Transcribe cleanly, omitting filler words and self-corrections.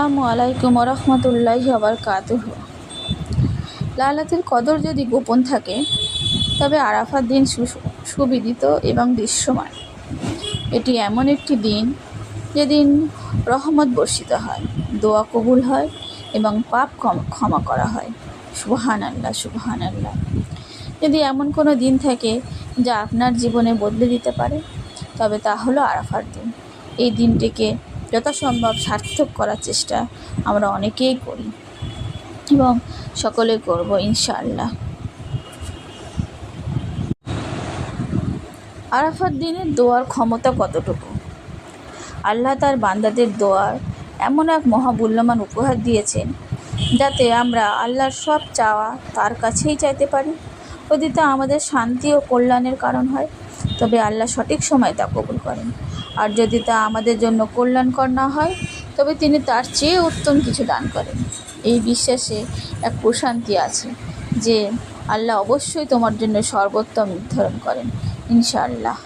আসসালামু আলাইকুম রহমতুল্লাহি ওয়া বারাকাতুহু। লাইলাতুল কদর যদি গোপন থাকে তবে আরাফার দিন সুবিদিত এবং দৃশ্যমান। এটি এমন একটি দিন যেদিন রহমত বর্ষিত হয়, দোয়া কবুল হয় এবং পাপ ক্ষমা করা হয়। সুবহানাল্লাহ, সুবহানাল্লাহ। যদি এমন কোনো দিন থাকে যা আপনার জীবনে বদলে দিতে পারে তবে তা হলো আরাফার দিন। এই দিনটিকে যথাসম্ভব সার্থক করার চেষ্টা আমরা অনেকেই করি এবং সকলে করব ইনশাআল্লাহ। আরাফার দিনের দোয়ার ক্ষমতা কতটুকু? আল্লাহ তার বান্দাদের দোয়ার এমন এক মহামূল্যবান উপহার দিয়েছেন যাতে আমরা আল্লাহর সব চাওয়া তার কাছেই চাইতে পারি। যদি তা আমাদের শান্তি ও কল্যাণের কারণ হয় তবে আল্লাহ সঠিক সময় তা কবুল করেন, আর যদি তা আমাদের জন্য কল্যাণকর না হয় তবে তিনি তার চেয়ে উত্তম কিছু দান করেন। এই বিশ্বাসে এক প্রশান্তি আছে যে আল্লাহ অবশ্যই তোমার জন্য সর্বোত্তম নির্ধারণ করেন ইনশাআল্লাহ।